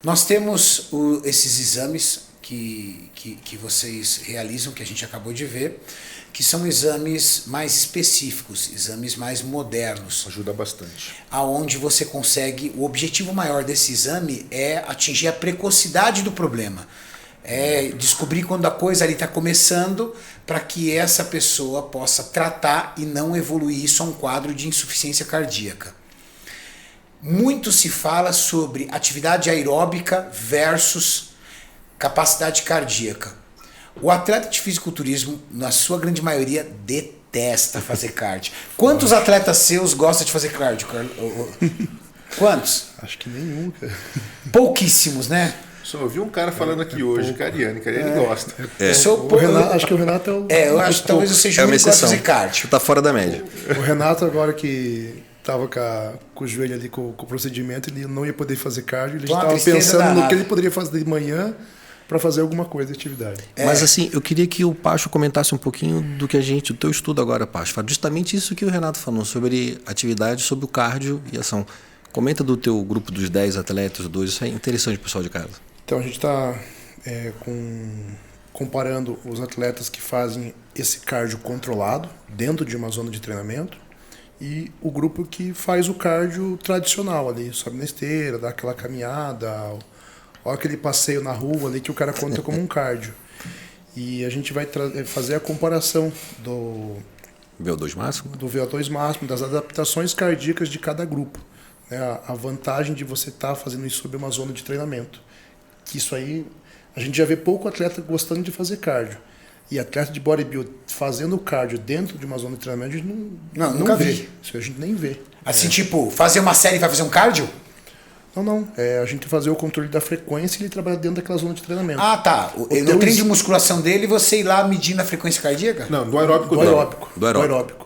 Nós temos esses exames que vocês realizam, que a gente acabou de ver, que são exames mais específicos, exames mais modernos. Ajuda bastante. Aonde você consegue, o objetivo maior desse exame é atingir a precocidade do problema. É descobrir quando a coisa ali está começando para que essa pessoa possa tratar e não evoluir isso a um quadro de insuficiência cardíaca. Muito se fala sobre atividade aeróbica versus capacidade cardíaca. O atleta de fisiculturismo, na sua grande maioria, detesta fazer cardio. Quantos atletas seus gostam de fazer cardio, Carlos? Quantos? Acho que nenhum, cara. Pouquíssimos, né? Só ouvi um cara falando aqui hoje, Cariani gosta. Acho que o Renato é o... eu acho que talvez eu seja o único que gosta de fazer cardio. Tá fora da média. O Renato agora que estava com o joelho ali com o procedimento, ele não ia poder fazer cardio, ele estava pensando no que ele poderia fazer de manhã para fazer alguma coisa de atividade. Mas assim, eu queria que o Pacho comentasse um pouquinho do teu estudo agora, Pacho. Justamente isso que o Renato falou, sobre atividade, sobre o cardio e ação. Comenta do teu grupo dos 10 atletas, isso é interessante pro pessoal de casa. Então a gente está comparando os atletas que fazem esse cardio controlado dentro de uma zona de treinamento e o grupo que faz o cardio tradicional ali, sobe na esteira, dá aquela caminhada, ou aquele passeio na rua ali que o cara conta como um cardio. E a gente vai fazer a comparação do VO2 máximo? Do VO2 máximo, das adaptações cardíacas de cada grupo. A vantagem de você estar fazendo isso sob uma zona de treinamento. Que isso aí, a gente já vê pouco atleta gostando de fazer cardio. E atleta de bodybuilding fazendo cardio dentro de uma zona de treinamento, a gente nunca vi. Isso a gente nem vê. Assim, tipo, fazer uma série e vai fazer um cardio? Não. A gente fazer o controle da frequência e ele trabalha dentro daquela zona de treinamento. Ah, tá. No treino de musculação dele, você ir lá medindo a frequência cardíaca? Não, do aeróbico. Do aeróbico.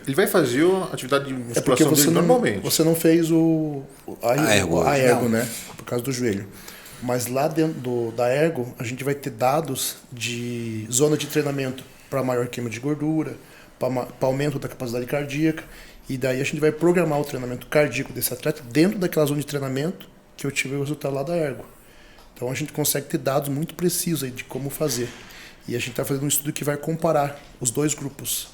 Ele vai fazer a atividade de musculação dele normalmente. Você não fez a ergo, né? Por causa do joelho. Mas lá dentro da ergo, a gente vai ter dados de zona de treinamento para maior queima de gordura, para aumento da capacidade cardíaca. E daí a gente vai programar o treinamento cardíaco desse atleta dentro daquela zona de treinamento que eu tive o resultado lá da ergo. Então a gente consegue ter dados muito precisos aí de como fazer. E a gente está fazendo um estudo que vai comparar os dois grupos.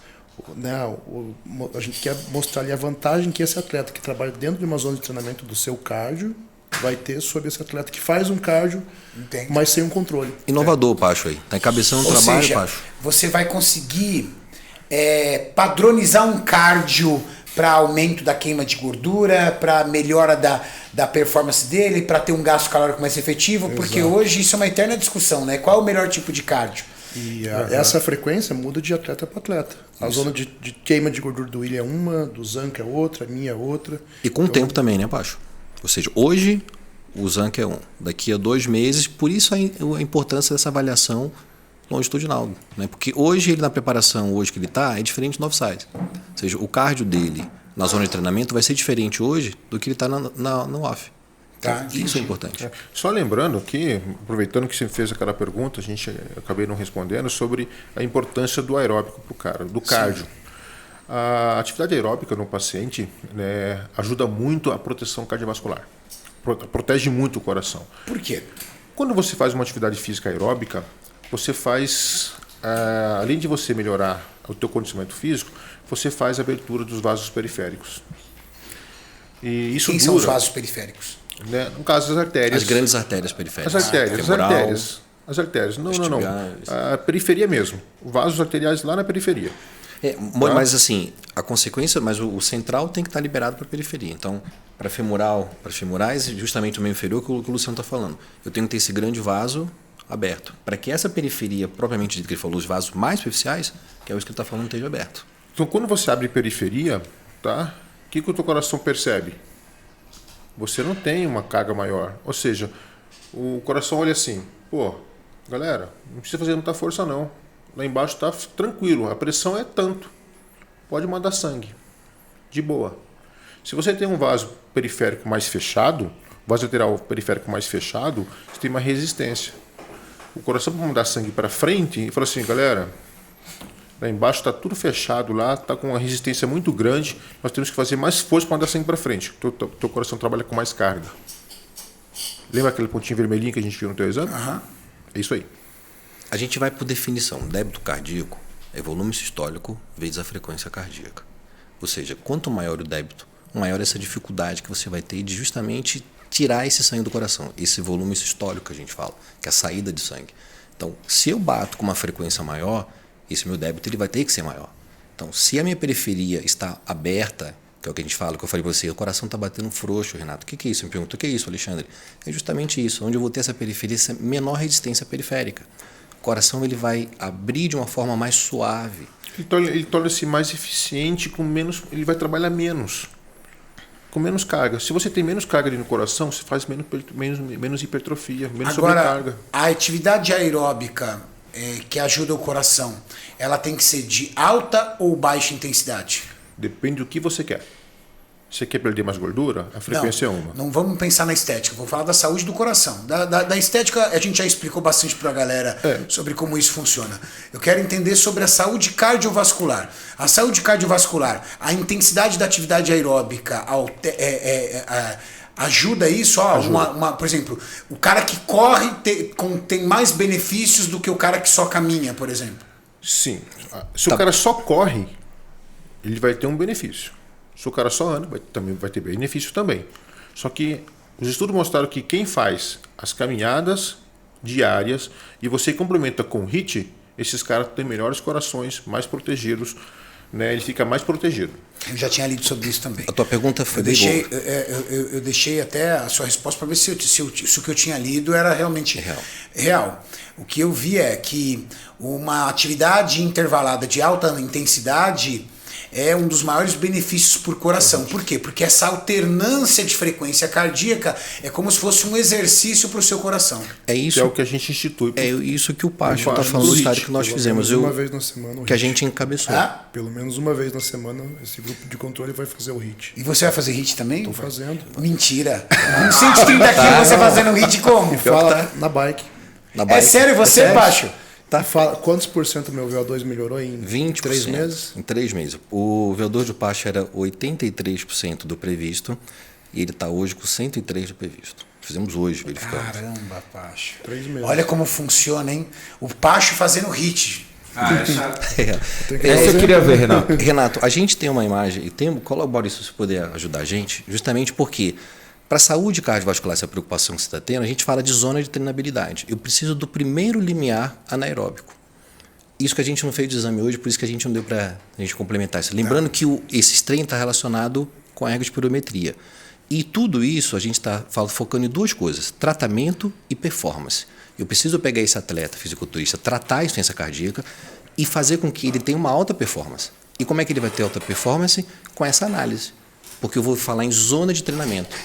A gente quer mostrar ali a vantagem que esse atleta que trabalha dentro de uma zona de treinamento do seu cardio vai ter sobre esse atleta que faz um cardio, mas sem um controle. Inovador, Pacho, aí. Tá encabeçando o trabalho, Pacho. Você vai conseguir padronizar um cardio para aumento da queima de gordura, para melhora da performance dele, para ter um gasto calórico mais efetivo, porque hoje isso é uma eterna discussão, né? Qual é o melhor tipo de cardio? E essa frequência muda de atleta para atleta. A zona de queima de gordura do William é uma, do Zanca é outra, a minha é outra. E com o tempo também, né, Pacho? Ou seja, hoje o Zanca é um. Daqui a 2 meses, por isso a importância dessa avaliação longitudinal. Né? Porque hoje ele na preparação, hoje que ele está, é diferente do offside. Ou seja, o cardio dele na zona de treinamento vai ser diferente hoje do que ele está no off. Tá, isso é importante. Só lembrando que, aproveitando que você fez aquela pergunta, acabei não respondendo, sobre a importância do aeróbico para o cara, do cardio. A atividade aeróbica no paciente, né, ajuda muito a proteção cardiovascular. Protege muito o coração. Por quê? Quando você faz uma atividade física aeróbica, você faz, além de você melhorar o teu condicionamento físico, você faz a abertura dos vasos periféricos. E isso Quem são os vasos periféricos? Né? No caso, as artérias. As grandes artérias periféricas. As artérias. Não. A periferia mesmo. Vasos arteriais lá na periferia. Mas assim, a consequência, mas o central tem que estar liberado para a periferia. Então, para femorais, justamente o meio inferior que o Luciano está falando. Eu tenho que ter esse grande vaso aberto. Para que essa periferia, propriamente dito que ele falou, os vasos mais superficiais, que é isso que ele está falando, esteja aberto. Então, quando você abre periferia, tá? O que o teu coração percebe? Você não tem uma carga maior. Ou seja, o coração olha assim, galera, não precisa fazer muita força não. Lá embaixo está tranquilo, a pressão é tanto. Pode mandar sangue. De boa. Se você tem um vaso periférico mais fechado, vaso lateral periférico mais fechado, você tem uma resistência. O coração para mandar sangue para frente e fala assim, galera, lá embaixo está tudo fechado, lá está com uma resistência muito grande, nós temos que fazer mais força para mandar sangue para frente. Teu coração trabalha com mais carga. Lembra aquele pontinho vermelhinho que a gente viu no teu exame? É isso aí. A gente vai por definição. Débito cardíaco é volume sistólico vezes a frequência cardíaca. Ou seja, quanto maior o débito, maior essa dificuldade que você vai ter de justamente tirar esse sangue do coração. Esse volume sistólico que a gente fala, que é a saída de sangue. Então, se eu bato com uma frequência maior, esse meu débito ele vai ter que ser maior. Então, se a minha periferia está aberta, que é o que a gente fala, que eu falei para você, o coração está batendo frouxo, Renato. O que é isso? Eu me pergunto, o que é isso, Alexandre? É justamente isso, onde eu vou ter essa periferia, essa menor resistência periférica. O coração ele vai abrir de uma forma mais suave. Ele torna-se mais eficiente, com menos, ele vai trabalhar menos, com menos carga. Se você tem menos carga ali no coração, você faz menos hipertrofia, menos sobrecarga. A atividade aeróbica que ajuda o coração, ela tem que ser de alta ou baixa intensidade? Depende do que você quer. Você quer perder mais gordura? A frequência é uma. Não vamos pensar na estética, vou falar da saúde do coração. Da estética, a gente já explicou bastante para a galera sobre como isso funciona. Eu quero entender sobre a saúde cardiovascular. A saúde cardiovascular, a intensidade da atividade aeróbica ajuda isso? Ajuda. Por exemplo, o cara que corre tem mais benefícios do que o cara que só caminha, por exemplo? Sim. Se o cara só corre, ele vai ter um benefício. Se o cara só anda, também vai ter benefício também. Só que os estudos mostraram que quem faz as caminhadas diárias e você complementa com HIIT, esses caras têm melhores corações, mais protegidos, né? Ele fica mais protegido. Eu já tinha lido sobre isso também. A tua pergunta foi eu deixei até a sua resposta para ver se o que eu tinha lido era realmente real. O que eu vi é que uma atividade intervalada de alta intensidade é um dos maiores benefícios por coração. Por quê? Porque essa alternância de frequência cardíaca é como se fosse um exercício para o seu coração. É isso. Que é o que a gente institui. É isso que o Pacho está falando do estádio que nós fizemos. Uma vez na semana. Que a gente encabeçou. Pelo menos uma vez na semana, esse grupo de controle vai fazer o HIIT. E você vai fazer HIIT também? Estou fazendo. Mentira. Um 130 quilos você fazendo HIIT como? Fala na bike. É sério você, Pacho? Fala, quantos por cento meu VO2 melhorou em 20%, 3 meses? Em 3 meses. O VO2 do Pacho era 83% do previsto e ele está hoje com 103% do previsto. Fizemos hoje, verificamos. Caramba, Pacho. 3 meses. Olha como funciona, hein? O Pacho fazendo HIIT. É isso eu queria ver, Renato. Renato, a gente tem uma imagem, e colabora isso se puder ajudar a gente, justamente porque para a saúde cardiovascular, essa preocupação que você está tendo, a gente fala de zona de treinabilidade. Eu preciso do primeiro limiar anaeróbico. Isso que a gente não fez de exame hoje, por isso que a gente não deu para a gente complementar isso. Lembrando que esse treino está relacionado com a ergospirometria. E tudo isso a gente está focando em duas coisas, tratamento e performance. Eu preciso pegar esse atleta fisiculturista, tratar a insuficiência cardíaca e fazer com que ele tenha uma alta performance. E como é que ele vai ter alta performance? Com essa análise. Porque eu vou falar em zona de treinamento.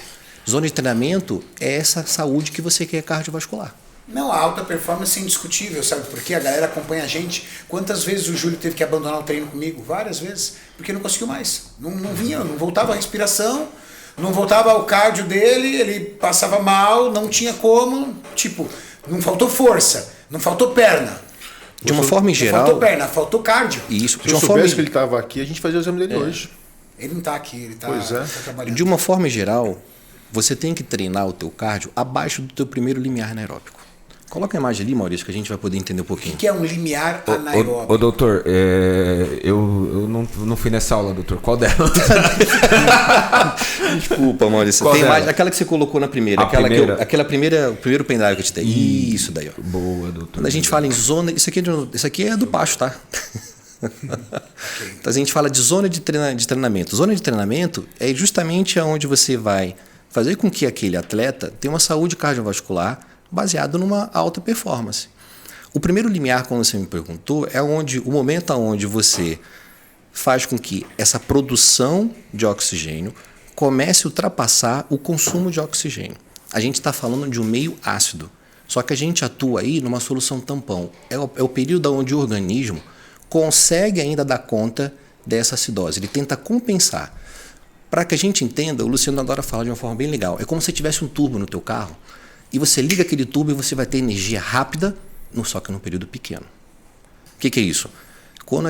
Zona de treinamento é essa saúde que você quer cardiovascular. Não, a alta performance é indiscutível, sabe? Porque a galera acompanha a gente. Quantas vezes o Júlio teve que abandonar o treino comigo? Várias vezes. Porque não conseguiu mais. Não vinha, não voltava a respiração, não voltava o cardio dele, ele passava mal, não tinha como. Tipo, não faltou força, não faltou perna. De uma forma em geral... Não faltou perna, faltou cardio. Isso. Se eu soubesse que ele estava aqui, a gente fazia o exame dele hoje. Ele não está aqui, ele está trabalhando. De uma forma geral, você tem que treinar o teu cardio abaixo do teu primeiro limiar anaeróbico. Coloca a imagem ali, Maurício, que a gente vai poder entender um pouquinho. O que é um limiar anaeróbico? Ô doutor, eu não fui nessa aula, doutor. Qual dela? Desculpa, Maurício. Qual tem dela? mais, aquela que você colocou na primeira. O primeiro pendrive que eu te dei. Isso daí, ó. Boa, doutor. Quando a gente fala em zona... Isso aqui é do Pacho, tá? Então a gente fala de zona de treinamento. Zona de treinamento é justamente onde você vai fazer com que aquele atleta tenha uma saúde cardiovascular baseado numa alta performance. O primeiro limiar, quando você me perguntou, é o momento onde você faz com que essa produção de oxigênio comece a ultrapassar o consumo de oxigênio. A gente está falando de um meio ácido, só que a gente atua aí numa solução tampão. É o período onde o organismo consegue ainda dar conta dessa acidose, ele tenta compensar. Para que a gente entenda, o Luciano adora falar de uma forma bem legal, é como se tivesse um turbo no teu carro, e você liga aquele turbo e você vai ter energia rápida, só que num período pequeno. O que é isso? Quando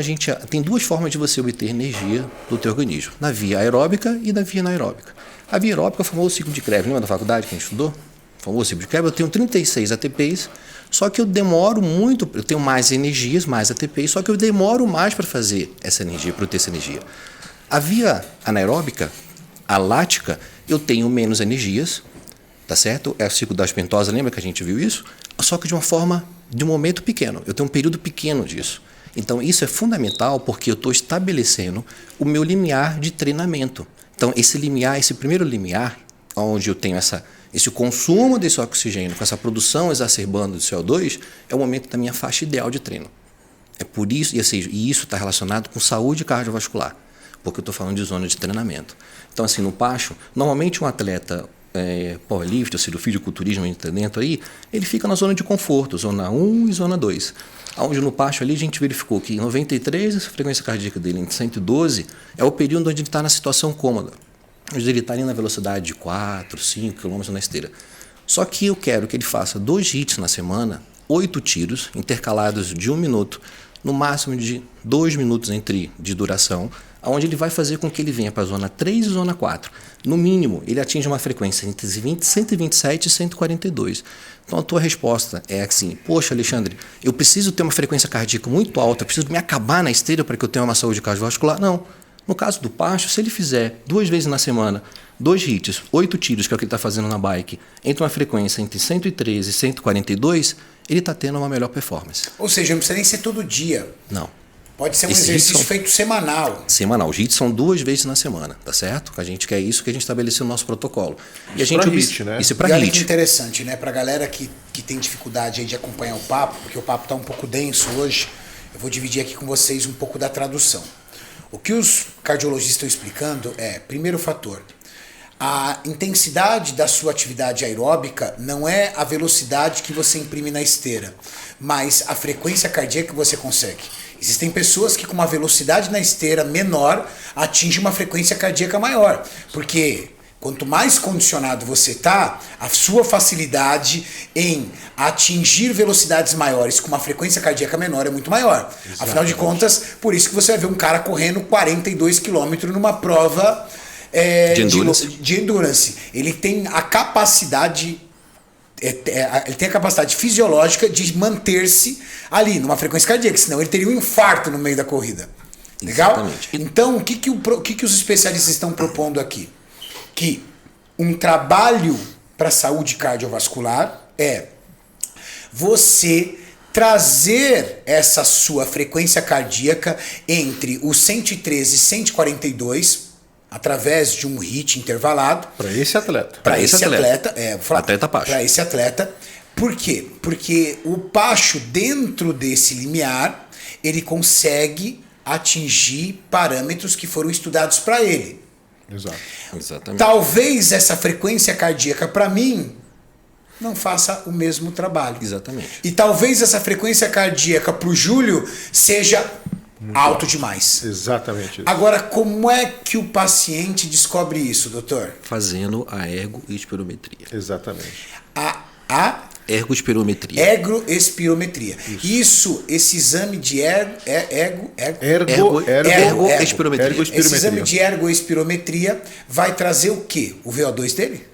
tem duas formas de você obter energia do teu organismo, na via aeróbica e na via anaeróbica. A via aeróbica é o famoso ciclo de Krebs, lembra da faculdade que a gente estudou? O famoso ciclo de quebra, eu tenho 36 ATPs, só que eu demoro muito, eu tenho mais energias, mais ATPs, só que eu demoro mais para fazer essa energia, para eu ter essa energia. A via anaeróbica, a lática, eu tenho menos energias, tá certo? É o ciclo da aspentosa, lembra que a gente viu isso? Só que de um momento pequeno, eu tenho um período pequeno disso. Então isso é fundamental porque eu estou estabelecendo o meu limiar de treinamento. Então esse primeiro limiar, onde eu tenho esse consumo desse oxigênio, com essa produção exacerbando de CO2, é o momento da minha faixa ideal de treino. É por isso, e isso está relacionado com saúde cardiovascular, porque eu estou falando de zona de treinamento. Então, assim, no Pacho, normalmente um atleta powerlift, ou seja, o fisiculturismo entra dentro aí, ele fica na zona de conforto, zona 1 e zona 2. Onde no Pacho ali a gente verificou que em 93 a frequência cardíaca dele em 112 é o período onde ele está na situação cômoda. Onde ele está ali na velocidade de 4, 5 km na esteira. Só que eu quero que ele faça 2 hits na semana, 8 tiros, intercalados de 1 minuto, no máximo de 2 minutos de duração, onde ele vai fazer com que ele venha para a zona 3 e zona 4. No mínimo, ele atinge uma frequência entre 127 e 142. Então a tua resposta é assim: poxa, Alexandre, eu preciso ter uma frequência cardíaca muito alta, eu preciso me acabar na esteira para que eu tenha uma saúde cardiovascular? Não. No caso do Pacho, se ele fizer 2 vezes na semana, 2 hits, 8 tiros, que é o que ele está fazendo na bike, entre uma frequência entre 113 e 142, ele está tendo uma melhor performance. Ou seja, não precisa nem ser todo dia. Não. Pode ser um exercício feito semanal. Semanal. Os hits são 2 vezes na semana, tá certo? A gente quer isso que a gente estabeleceu no nosso protocolo. E a gente para hit, né? Isso é para hit. Olha que interessante, né? Para a galera que tem dificuldade aí de acompanhar o papo, porque o papo está um pouco denso hoje, eu vou dividir aqui com vocês um pouco da tradução. O que os cardiologistas estão explicando é, primeiro fator, a intensidade da sua atividade aeróbica não é a velocidade que você imprime na esteira, mas a frequência cardíaca que você consegue. Existem pessoas que com uma velocidade na esteira menor atingem uma frequência cardíaca maior, porque quanto mais condicionado você está, a sua facilidade em atingir velocidades maiores com uma frequência cardíaca menor é muito maior. Exatamente. Afinal de contas, por isso que você vai ver um cara correndo 42 km numa prova de endurance. Ele tem a capacidade fisiológica de manter-se ali numa frequência cardíaca, senão ele teria um infarto no meio da corrida. Legal? Exatamente. Então, o que os especialistas estão propondo aqui? Que um trabalho para a saúde cardiovascular é você trazer essa sua frequência cardíaca entre os 113 e 142 através de um HIIT intervalado. Para esse atleta. Para esse atleta. Atleta Pacho. Para esse atleta. Por quê? Porque o Pacho, dentro desse limiar, ele consegue atingir parâmetros que foram estudados para ele. Exato. Exatamente. Talvez essa frequência cardíaca, para mim, não faça o mesmo trabalho. Exatamente. E talvez essa frequência cardíaca para o Júlio seja muito alto demais. Exatamente. Agora, como é que o paciente descobre isso, doutor? Fazendo a ergoespirometria. Exatamente. A ergoespirometria. Ergoespirometria. Isso, esse exame de ergoespirometria. Esse exame de ergoespirometria vai trazer o quê? O VO2 dele?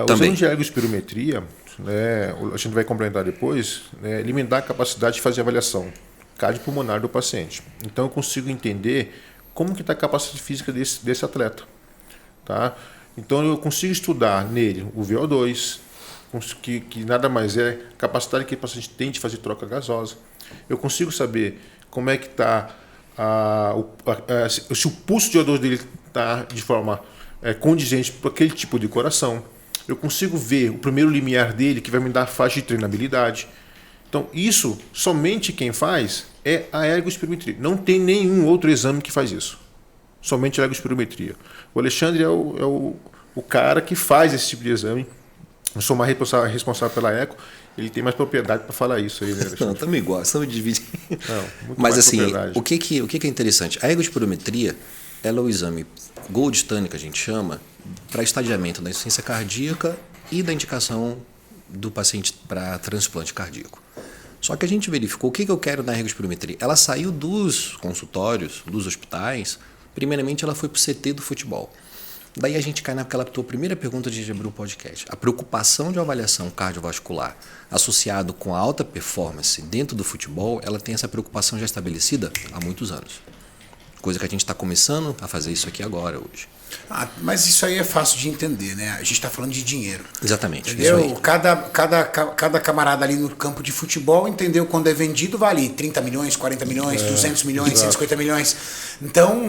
O exame de ergoespirometria, né, a gente vai complementar depois, né, ele me dá a capacidade de fazer avaliação cardiopulmonar do paciente. Então eu consigo entender como que está a capacidade física desse atleta. Tá? Então eu consigo estudar nele o VO2, que nada mais é a capacidade que o paciente tem de fazer troca gasosa. Eu consigo saber como é que está se o pulso de O2 dele está de forma condizente para aquele tipo de coração. Eu consigo ver o primeiro limiar dele, que vai me dar a faixa de treinabilidade. Então, isso, somente quem faz é a ergoespirometria. Não tem nenhum outro exame que faz isso. Somente a ergoespirometria. O Alexandre é o cara que faz esse tipo de exame. Eu sou mais responsável pela eco. Ele tem mais propriedade para falar isso aí, né, Alexandre? Não, também gosto, estamos dividindo. Mas assim, o que é interessante? A ergoespirometria, ela é o exame gold standard, que a gente chama, para estadiamento da insuficiência cardíaca e da indicação do paciente para transplante cardíaco. Só que a gente verificou o que eu quero na ergoespirometria. Ela saiu dos consultórios, dos hospitais, primeiramente ela foi para o CT do futebol. Daí a gente cai naquela tua primeira pergunta de abrir o podcast. A preocupação de avaliação cardiovascular associado com a alta performance dentro do futebol, ela tem essa preocupação já estabelecida há muitos anos. Coisa que a gente está começando a fazer isso aqui agora, hoje. Mas isso aí é fácil de entender, né? A gente está falando de dinheiro. Exatamente. Entendeu? Isso aí. Cada camarada ali no campo de futebol entendeu quando é vendido vale 30 milhões, 40 milhões, 200 milhões, 150 milhões. Então,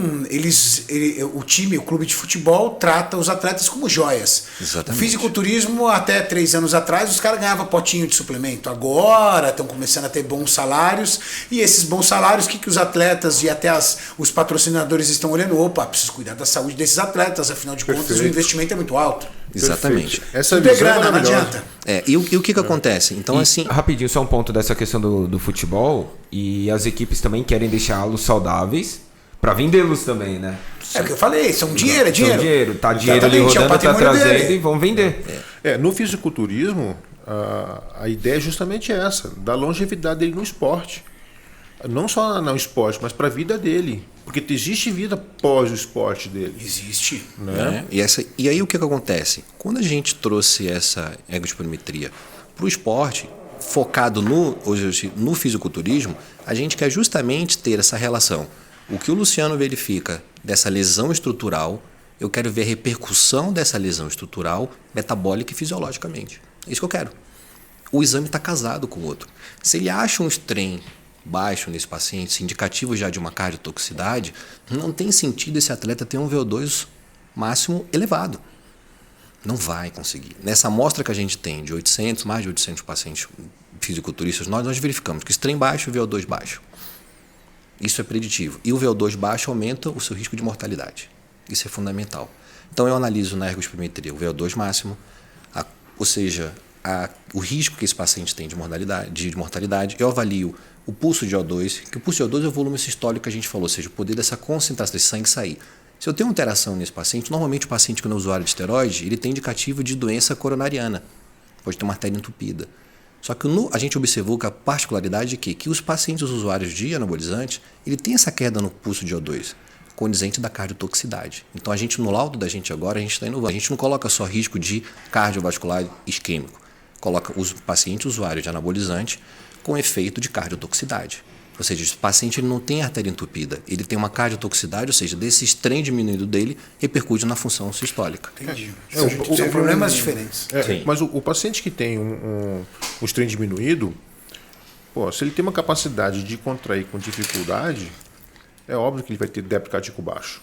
o clube de futebol trata os atletas como joias. Exatamente. O fisiculturismo, até 3 anos atrás, os caras ganhavam potinho de suplemento. Agora estão começando a ter bons salários. E esses bons salários, o que os atletas e até os patrocinadores estão olhando? Opa, preciso cuidar da saúde desses atletas, afinal de contas o investimento é muito alto. Exatamente. Essa tudo é visão grana, não adianta. E o que acontece? Então, assim. Rapidinho, só um ponto dessa questão do futebol. E as equipes também querem deixá-los saudáveis para vendê-los também, né? É o que eu falei, são dinheiro, é dinheiro. São dinheiro, tá dinheiro ali Exatamente, rodando, tá trazendo dele. e vão vender. No fisiculturismo, a ideia é justamente essa, da longevidade dele no esporte. Não só no esporte, mas para a vida dele. Porque existe vida pós o esporte dele. Existe. Né? E aí o que acontece? Quando a gente trouxe essa ergospirometria para o esporte, focado no fisiculturismo, a gente quer justamente ter essa relação. O que o Luciano verifica dessa lesão estrutural, eu quero ver a repercussão dessa lesão estrutural metabólica e fisiologicamente. É isso que eu quero. O exame está casado com o outro. Se ele acha um strain baixo nesse paciente, indicativo já de uma cardiotoxicidade, não tem sentido esse atleta ter um VO2 máximo elevado. Não vai conseguir. Nessa amostra que a gente tem de mais de 800 pacientes fisiculturistas, nós verificamos que strain baixo e VO2 baixo. Isso é preditivo. E o VO2 baixo aumenta o seu risco de mortalidade. Isso é fundamental. Então eu analiso na ergospirometria o VO2 máximo, ou seja, o risco que esse paciente tem de mortalidade. Eu avalio o pulso de O2, que o pulso de O2 é o volume sistólico que a gente falou, ou seja, o poder dessa concentração de sangue sair. Se eu tenho uma alteração nesse paciente, normalmente o paciente que não é usuário de esteroide, ele tem indicativo de doença coronariana, pode ter uma artéria entupida. Só que a gente observou que a particularidade é que os pacientes usuários de anabolizante, ele tem essa queda no pulso de O2, condizente da cardiotoxicidade. Então a gente, no laudo da gente agora, a gente está inovando. A gente não coloca só risco de cardiovascular isquêmico, coloca os pacientes usuários de anabolizante com efeito de cardiotoxicidade. Ou seja, o paciente ele não tem artéria entupida, ele tem uma cardiotoxicidade, ou seja, desse strain diminuído dele, repercute na função sistólica. Entendi. São problemas diferentes. Mas o paciente que tem um strain diminuído, se ele tem uma capacidade de contrair com dificuldade, é óbvio que ele vai ter débito cardíaco baixo.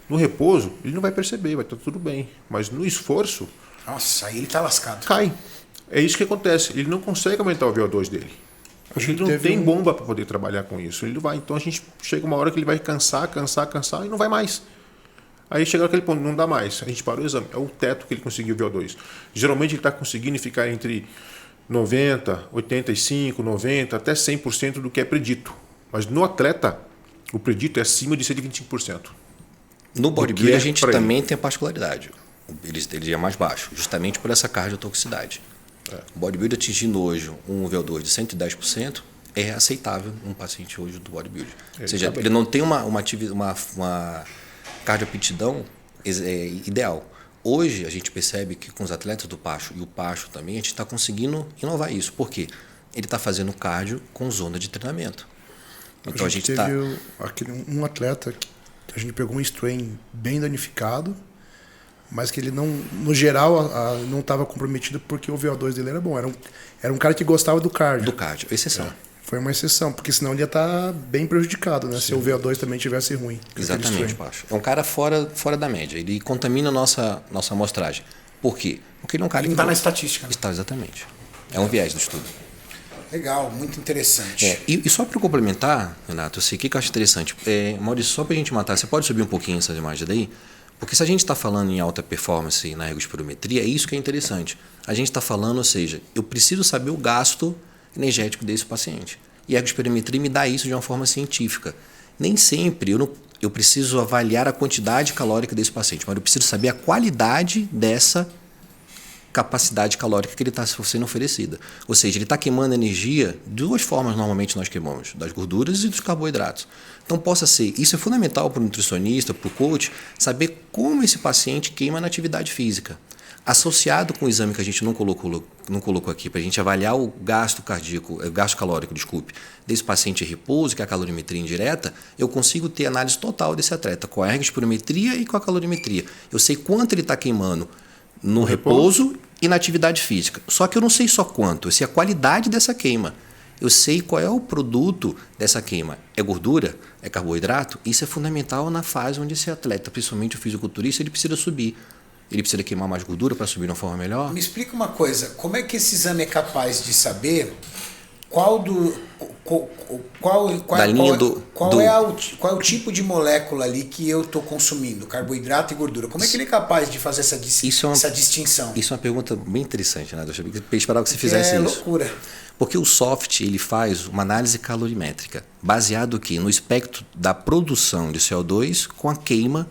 No repouso, ele não vai perceber, vai estar tudo bem. Mas no esforço... Nossa, aí ele está lascado. Cai. É isso que acontece. Ele não consegue aumentar o VO2 dele. Ele não tem bomba para poder trabalhar com isso. Ele não vai. Então a gente chega uma hora que ele vai cansar e não vai mais. Aí chega aquele ponto, não dá mais. A gente para o exame. É o teto que ele conseguiu o VO2. Geralmente ele está conseguindo ficar entre 90, 85, 90, até 100% do que é predito. Mas no atleta, o predito é acima de 125%. No bodybuilding a gente também tem a particularidade. Ele é mais baixo, justamente por essa cardiotoxicidade. O bodybuilder atingindo hoje um VO2 de 110% é aceitável um paciente hoje do bodybuilder. Ou seja, ele não tem uma cardiopetidão ideal. Hoje a gente percebe que com os atletas do Pacho e o Pacho também, a gente está conseguindo inovar isso. Por quê? Ele está fazendo cardio com zona de treinamento. Então a gente teve um atleta que a gente pegou um strain bem danificado, mas que ele não, no geral, não estava comprometido porque o VO2 dele era bom. Era um cara que gostava do cardio. Do cardio, exceção. Foi uma exceção, porque senão ele ia estar bem prejudicado, né? Se o VO2 também tivesse ruim. Exatamente, Pacho. É um cara fora da média. Ele contamina a nossa amostragem. Por quê? Porque ele é um cara que não está na estatística. Né? Está, exatamente. É um viés do estudo. Legal, muito interessante. E só para complementar, Renato, eu sei o que eu acho interessante. Maurício, só para a gente matar, você pode subir um pouquinho essas imagens daí? Porque se a gente está falando em alta performance na ergospirometria, é isso que é interessante. A gente está falando, ou seja, eu preciso saber o gasto energético desse paciente. E a ergospirometria me dá isso de uma forma científica. Nem sempre eu preciso avaliar a quantidade calórica desse paciente, mas eu preciso saber a qualidade dessa capacidade calórica que ele está sendo oferecida. Ou seja, ele está queimando energia de duas formas normalmente nós queimamos, das gorduras e dos carboidratos. Então possa ser, isso é fundamental para o nutricionista, para o coach, saber como esse paciente queima na atividade física. Associado com o exame que a gente não colocou aqui, para a gente avaliar o gasto calórico, desse paciente em repouso, que é a calorimetria indireta, eu consigo ter análise total desse atleta, com a ergospirometria e com a calorimetria. Eu sei quanto ele está queimando no repouso e na atividade física. Só que eu não sei só quanto, eu sei a qualidade dessa queima. Eu sei qual é o produto dessa queima. É gordura? É carboidrato? Isso é fundamental na fase onde esse atleta, principalmente o fisiculturista, ele precisa subir. Ele precisa queimar mais gordura para subir de uma forma melhor? Me explica uma coisa, como é que esse exame é capaz de saber qual é o tipo de molécula ali que eu estou consumindo, carboidrato e gordura? Como é que ele é capaz de fazer essa distinção? Isso é uma pergunta bem interessante, né? Eu esperava que você fizesse isso. É loucura. Porque o SOFT ele faz uma análise calorimétrica, baseado aqui no espectro da produção de CO2 com a queima,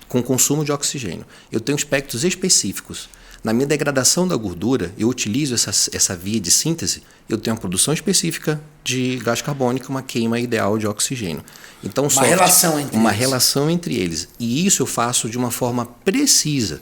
com o consumo de oxigênio. Eu tenho espectros específicos. Na minha degradação da gordura, eu utilizo essa via de síntese, eu tenho uma produção específica de gás carbônico, uma queima ideal de oxigênio. Então, uma relação entre eles. E isso eu faço de uma forma precisa,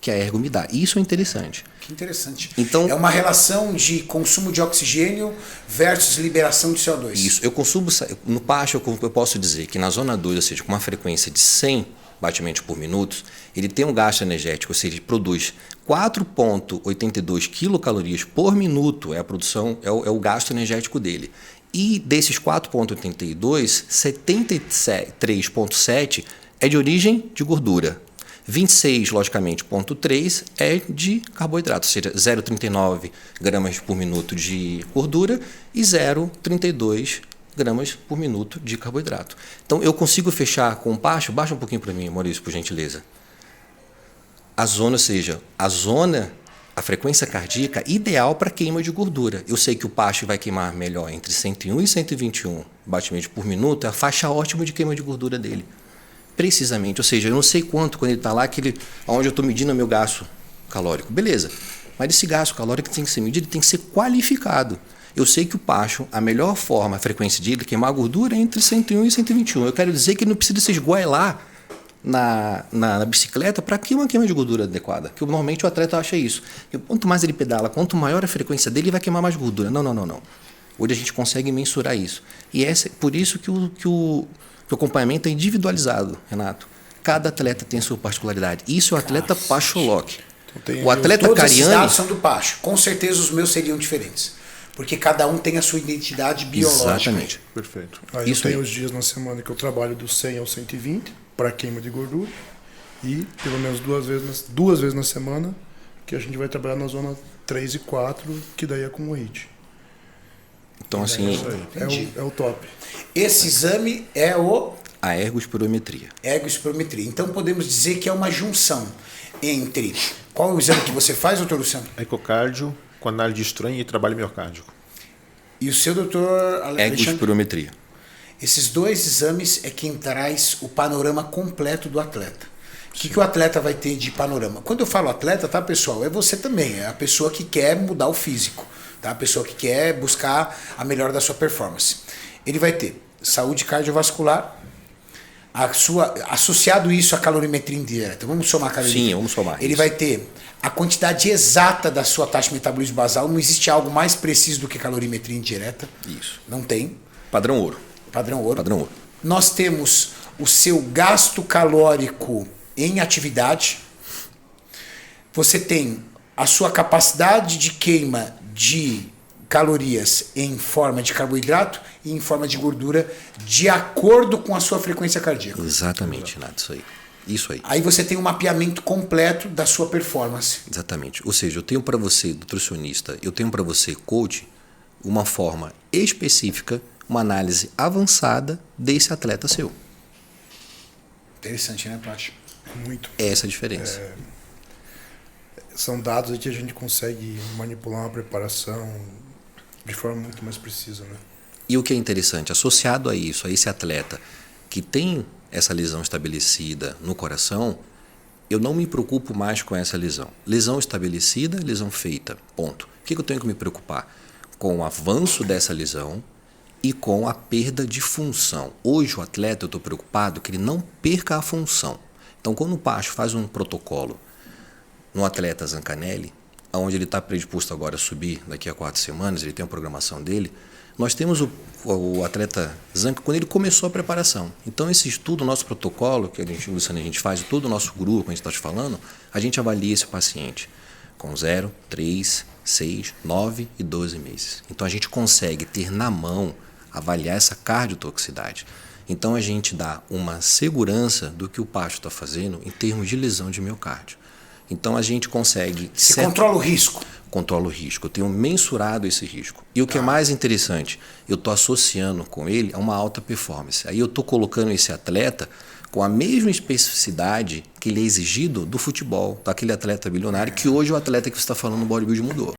que a Ergo me dá. Isso é interessante. Que interessante. Então, é uma relação de consumo de oxigênio versus liberação de CO2. Isso. Eu consumo, no pasto, eu posso dizer que na zona 2, ou seja, com uma frequência de 100 batimentos por minuto, ele tem um gasto energético, ou seja, ele produz 4,82 quilocalorias por minuto, é a produção, é o gasto energético dele. E desses 4,82, 73,7 é de origem de gordura. 26, logicamente, 0,3 é de carboidrato, ou seja, 0,39 gramas por minuto de gordura e 0,32 gramas por minuto de carboidrato. Então, eu consigo fechar com baixa um pouquinho para mim, Maurício, por gentileza. A zona, ou seja, a frequência cardíaca ideal para queima de gordura. Eu sei que o pasto vai queimar melhor entre 101 e 121 batimentos por minuto, é a faixa ótima de queima de gordura dele. Precisamente, ou seja, eu não sei quanto quando ele está lá, onde eu estou medindo o meu gasto calórico. Beleza, mas esse gasto calórico tem que ser medido, tem que ser qualificado. Eu sei que o pasto, a melhor forma, a frequência de ele queimar a gordura é entre 101 e 121. Eu quero dizer que ele não precisa se esgoelar na bicicleta para que uma queima de gordura adequada. Que normalmente o atleta acha isso. E quanto mais ele pedala, quanto maior a frequência dele, ele vai queimar mais gordura. Não. Hoje a gente consegue mensurar isso. E é por isso que o acompanhamento é individualizado, Renato. Cada atleta tem a sua particularidade. Isso é o atleta Pacho-Lock. O atleta Cariani... Todos esses dados são do Pacho. Com certeza os meus seriam diferentes. Porque cada um tem a sua identidade biológica. Exatamente. Perfeito. Aí eu tenho os dias na semana que eu trabalho do 100 ao 120 para queima de gordura. E pelo menos duas vezes na semana que a gente vai trabalhar na zona 3 e 4, que daí é com o HIIT. Então, assim... É o top. Esse exame é a ergospirometria. Ergospirometria. Então podemos dizer que é uma junção entre... Qual é o exame que você faz, doutor Luciano? Ecocardio, com análise de estranho e trabalho miocárdico. E o seu, doutor Alexandre? Ergospirometria. Esses dois exames é quem traz o panorama completo do atleta. O que o atleta vai ter de panorama? Quando eu falo atleta, tá, pessoal? É você também. É a pessoa que quer mudar o físico. Tá? A pessoa que quer buscar a melhora da sua performance. Ele vai ter saúde cardiovascular, associado isso à calorimetria indireta. Vamos somar a calorimetria. Sim, vamos somar. Ele vai ter a quantidade exata da sua taxa de metabolismo basal. Não existe algo mais preciso do que calorimetria indireta. Isso. Não tem. Padrão ouro. Padrão ouro. Padrão ouro. Nós temos o seu gasto calórico em atividade. Você tem a sua capacidade de queima de calorias em forma de carboidrato e em forma de gordura de acordo com a sua frequência cardíaca. Exatamente, Renato, isso aí. Aí você tem um mapeamento completo da sua performance. Exatamente. Ou seja, eu tenho para você, nutricionista, eu tenho para você, coach, uma forma específica, uma análise avançada desse atleta seu. Interessante, né, Pacho? Muito. Essa é a diferença. São dados que a gente consegue manipular uma preparação de forma muito mais precisa, né? E o que é interessante, associado a isso, a esse atleta que tem essa lesão estabelecida no coração, eu não me preocupo mais com essa lesão. Lesão estabelecida, lesão feita, ponto. O que eu tenho que me preocupar? Com o avanço dessa lesão e com a perda de função. Hoje o atleta, eu estou preocupado que ele não perca a função. Então, quando o Pacho faz um protocolo no atleta Zancanelli, onde ele está predisposto agora a subir daqui a 4 semanas, ele tem a programação dele, nós temos o atleta Zanca quando ele começou a preparação. Então, esse estudo, nosso protocolo, que Luciano, a gente faz, todo o nosso grupo, a gente está te falando, a gente avalia esse paciente com 0, 3, 6, 9 e 12 meses. Então, a gente consegue ter na mão, avaliar essa cardiotoxicidade. Então, a gente dá uma segurança do que o Pacho está fazendo em termos de lesão de miocárdio. Então, a gente consegue... Você controla o risco. Controlo o risco. Eu tenho mensurado esse risco. E o que é mais interessante, eu estou associando com ele a uma alta performance. Aí eu estou colocando esse atleta com a mesma especificidade que ele é exigido do futebol, daquele atleta bilionário, que hoje o atleta que você está falando no bodybuilding mudou.